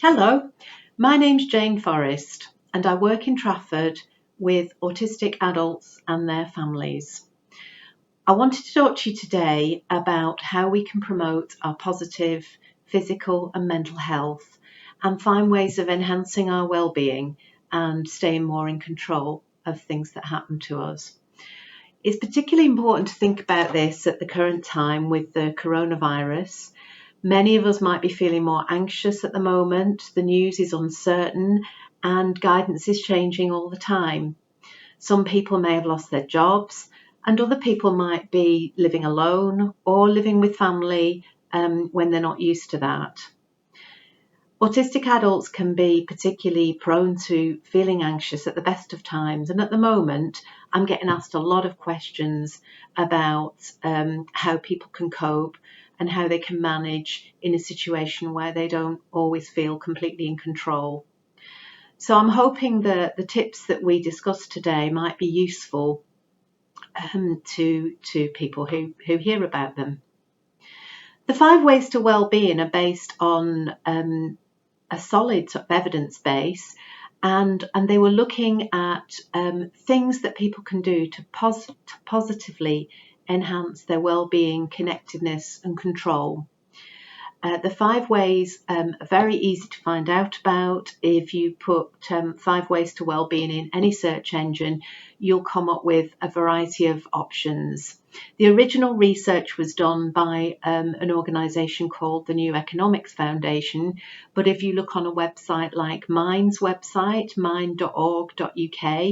Hello, my name's Jane Forrest and I work in Trafford with autistic adults and their families. I wanted to talk to you today about how we can promote our positive physical and mental health and find ways of enhancing our well-being and staying more in control of things that happen to us. It's particularly important to think about this at the current time with the coronavirus. Many of us might be feeling more anxious at the moment. The news is uncertain and guidance is changing all the time. Some people may have lost their jobs and other people might be living alone or living with family when they're not used to that. Autistic adults can be particularly prone to feeling anxious at the best of times, and at the moment I'm getting asked a lot of questions about how people can cope and how they can manage in a situation where they don't always feel completely in control. So I'm hoping that the tips that we discussed today might be useful to people who hear about them. The 5 ways to well-being are based on a solid sort of evidence base, and they were looking at things that people can do to positively enhance their well-being, connectedness and control. The 5 ways are very easy to find out about. If you put 5 ways to well-being in any search engine, you'll come up with a variety of options. The original research was done by an organisation called the New Economics Foundation, but if you look on a website like Mind's website, mind.org.uk,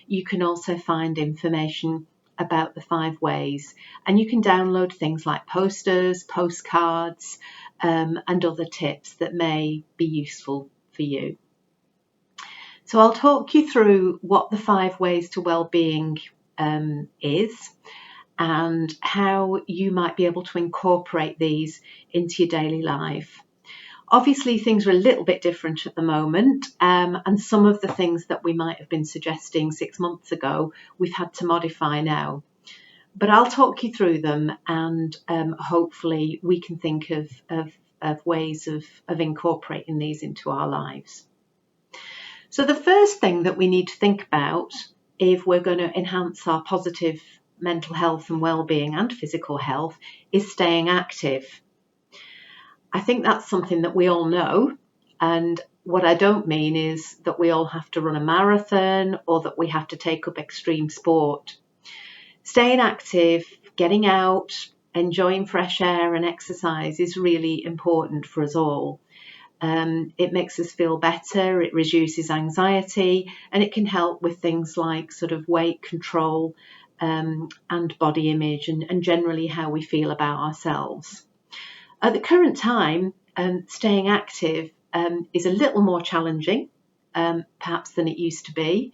you can also find information about the 5 ways, and you can download things like posters, postcards, and other tips that may be useful for you. So I'll talk you through what the 5 ways to well-being is and how you might be able to incorporate these into your daily life. Obviously, things are a little bit different at the moment, and some of the things that we might have been suggesting 6 months ago, we've had to modify now. But I'll talk you through them, and hopefully we can think of ways of incorporating these into our lives. So the first thing that we need to think about if we're going to enhance our positive mental health and well-being and physical health is staying active. I think that's something that we all know, and what I don't mean is that we all have to run a marathon or that we have to take up extreme sport. Staying active, getting out, enjoying fresh air and exercise is really important for us all. It makes us feel better, it reduces anxiety, and it can help with things like sort of weight control and body image and generally how we feel about ourselves. At the current time, staying active is a little more challenging, perhaps than it used to be.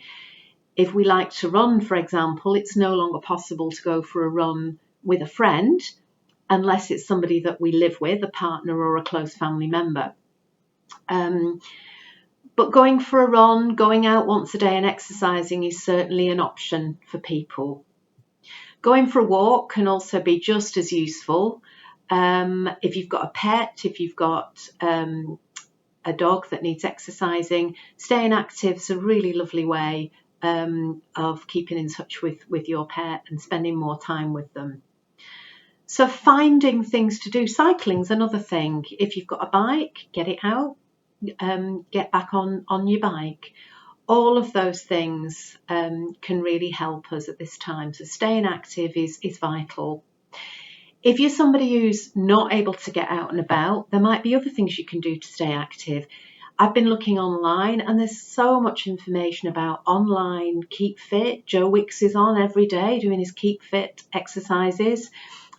If we like to run, for example, it's no longer possible to go for a run with a friend unless it's somebody that we live with, a partner or a close family member. But going for a run, going out once a day and exercising is certainly an option for people. Going for a walk can also be just as useful. If you've got a pet, if you've got a dog that needs exercising, staying active is a really lovely way of keeping in touch with your pet and spending more time with them. So finding things to do, cycling's another thing. If you've got a bike, get it out, get back on your bike. All of those things can really help us at this time. So staying active is vital. If you're somebody who's not able to get out and about, there might be other things you can do to stay active. I've been looking online and there's so much information about online Keep Fit. Joe Wicks is on every day doing his Keep Fit exercises.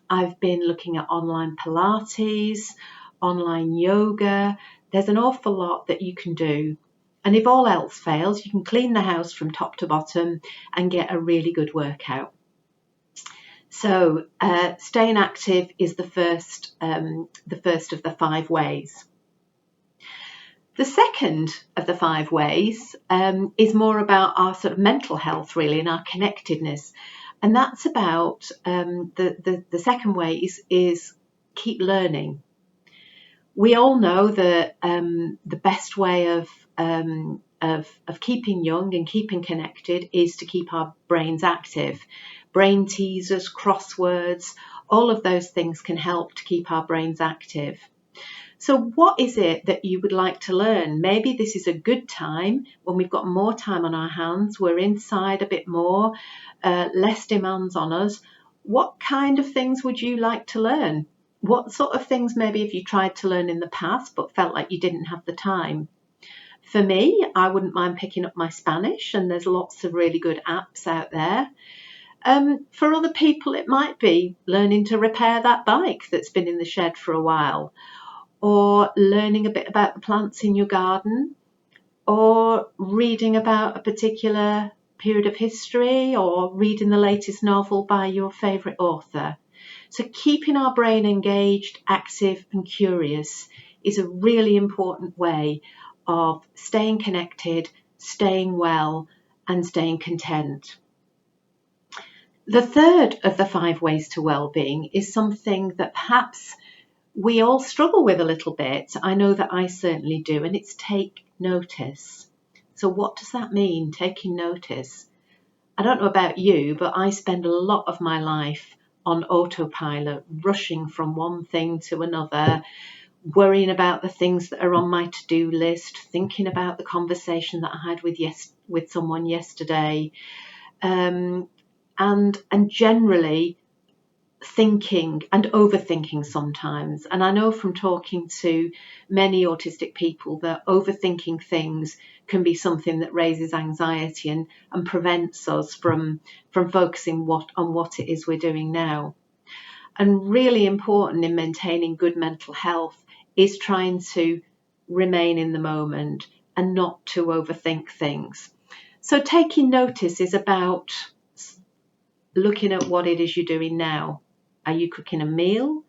I've been looking at online Pilates, online yoga. There's an awful lot that you can do. And if all else fails, you can clean the house from top to bottom and get a really good workout. So staying active is the first of the 5 ways. The second of the 5 ways is more about our sort of mental health, really, and our connectedness. And that's about the second way is keep learning. We all know that the best way of keeping young and keeping connected is to keep our brains active. Brain teasers, crosswords, all of those things can help to keep our brains active. So what is it that you would like to learn? Maybe this is a good time when we've got more time on our hands, we're inside a bit more, less demands on us. What kind of things would you like to learn? What sort of things maybe have you tried to learn in the past but felt like you didn't have the time? For me, I wouldn't mind picking up my Spanish, and there's lots of really good apps out there. For other people, it might be learning to repair that bike that's been in the shed for a while, or learning a bit about the plants in your garden, or reading about a particular period of history, or reading the latest novel by your favourite author. So keeping our brain engaged, active and curious is a really important way of staying connected, staying well and staying content. The third of the 5 ways to well-being is something that perhaps we all struggle with a little bit. I know that I certainly do, and it's take notice. So what does that mean, taking notice? I don't know about you, but I spend a lot of my life on autopilot, rushing from one thing to another, worrying about the things that are on my to-do list, thinking about the conversation that I had with someone yesterday, and generally thinking and overthinking sometimes. And I know from talking to many autistic people that overthinking things can be something that raises anxiety and prevents us from focusing on what it is we're doing now. And really important in maintaining good mental health is trying to remain in the moment and not to overthink things. So taking notice is about looking at what it is you're doing now. Are you cooking a meal?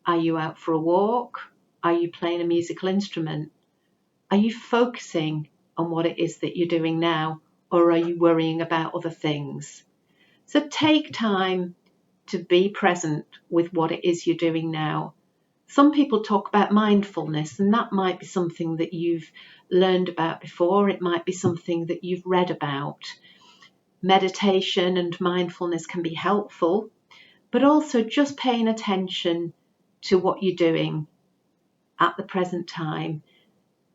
Are you out for a walk? Are you playing a musical instrument? Are you focusing on what it is that you're doing now, or are you worrying about other things? So take time to be present with what it is you're doing now. Some people talk about mindfulness, and that might be something that you've learned about before. It might be something that you've read about. Meditation and mindfulness can be helpful, but also just paying attention to what you're doing at the present time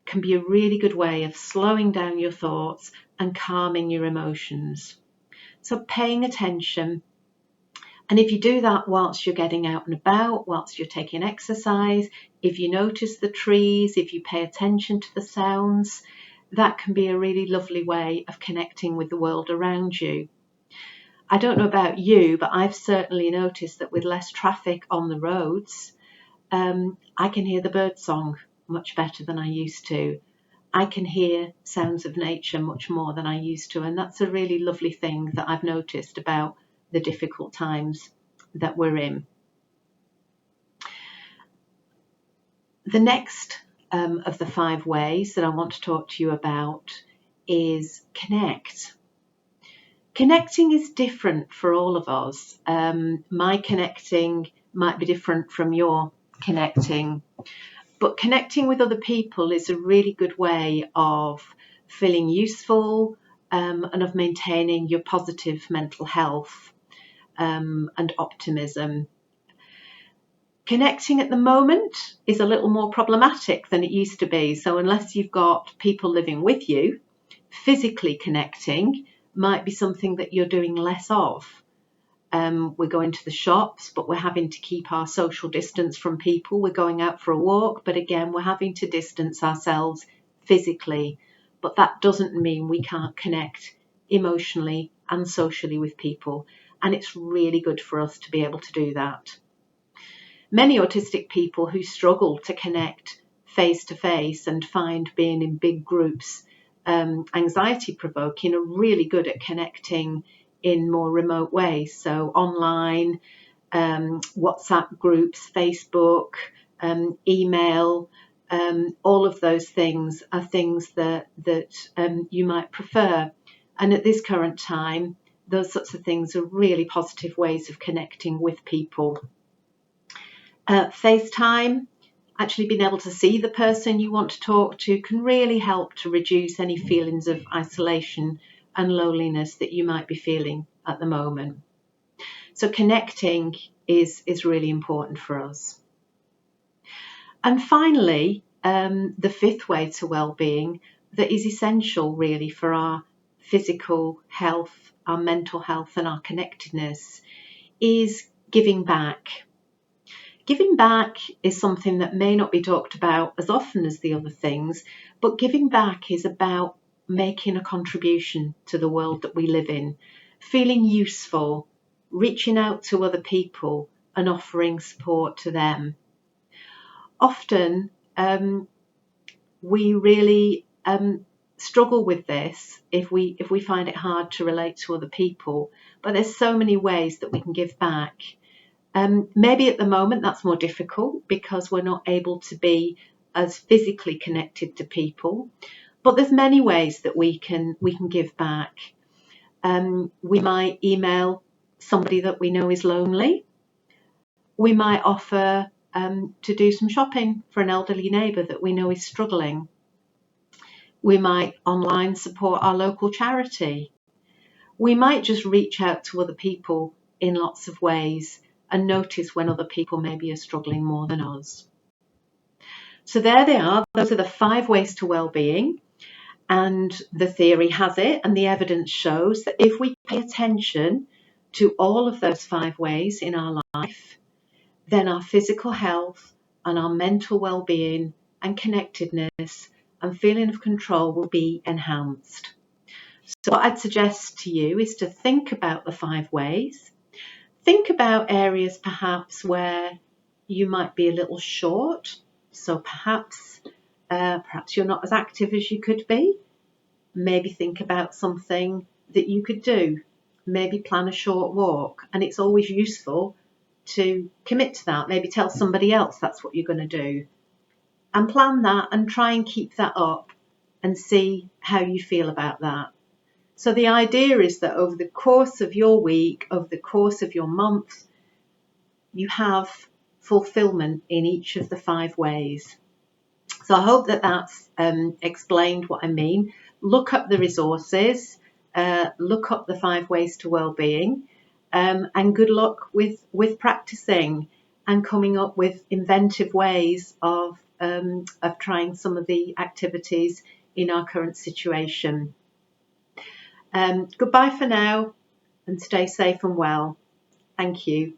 can be a really good way of slowing down your thoughts and calming your emotions. So paying attention. And if you do that whilst you're getting out and about, whilst you're taking exercise, if you notice the trees, if you pay attention to the sounds, that can be a really lovely way of connecting with the world around you. I don't know about you, but I've certainly noticed that with less traffic on the roads, I can hear the birdsong much better than I used to. I can hear sounds of nature much more than I used to, and that's a really lovely thing that I've noticed about the difficult times that we're in. The next of the 5 ways that I want to talk to you about is connect. Connecting is different for all of us. My connecting might be different from your connecting, but connecting with other people is a really good way of feeling useful and of maintaining your positive mental health and optimism. Connecting at the moment is a little more problematic than it used to be. So unless you've got people living with you, physically connecting might be something that you're doing less of. We're going to the shops, but we're having to keep our social distance from people. We're going out for a walk, but again, we're having to distance ourselves physically. But that doesn't mean we can't connect emotionally and socially with people. And it's really good for us to be able to do that. Many autistic people who struggle to connect face to face and find being in big groups anxiety provoking are really good at connecting in more remote ways. So online, WhatsApp groups, Facebook, email, all of those things are things that you might prefer. And at this current time, those sorts of things are really positive ways of connecting with people. FaceTime Actually being able to see the person you want to talk to can really help to reduce any feelings of isolation and loneliness that you might be feeling at the moment. So connecting is really important for us. And finally, the fifth way to well-being that is essential really for our physical health, our mental health and our connectedness is giving back. Giving back is something that may not be talked about as often as the other things, but giving back is about making a contribution to the world that we live in, feeling useful, reaching out to other people and offering support to them. Often we really struggle with this if we find it hard to relate to other people, but there's so many ways that we can give back. Maybe at the moment that's more difficult because we're not able to be as physically connected to people, but there's many ways that we can give back. We might email somebody that we know is lonely. We might offer to do some shopping for an elderly neighbour that we know is struggling. We might online support our local charity. We might just reach out to other people in lots of ways and notice when other people maybe are struggling more than us. So there they are. Those are the 5 ways to well-being. And the theory has it, and the evidence shows that if we pay attention to all of those 5 ways in our life, then our physical health and our mental well-being and connectedness and feeling of control will be enhanced. So what I'd suggest to you is to think about the 5 ways. Think about areas perhaps where you might be a little short. So perhaps you're not as active as you could be. Maybe think about something that you could do. Maybe plan a short walk. And it's always useful to commit to that. Maybe tell somebody else that's what you're going to do. And plan that and try and keep that up and see how you feel about that. So the idea is that over the course of your week, over the course of your month, you have fulfillment in each of the 5 ways. So I hope that that's explained what I mean. Look up the resources, look up the 5 ways to well-being, and good luck with practicing and coming up with inventive ways of trying some of the activities in our current situation. Goodbye for now and stay safe and well. Thank you.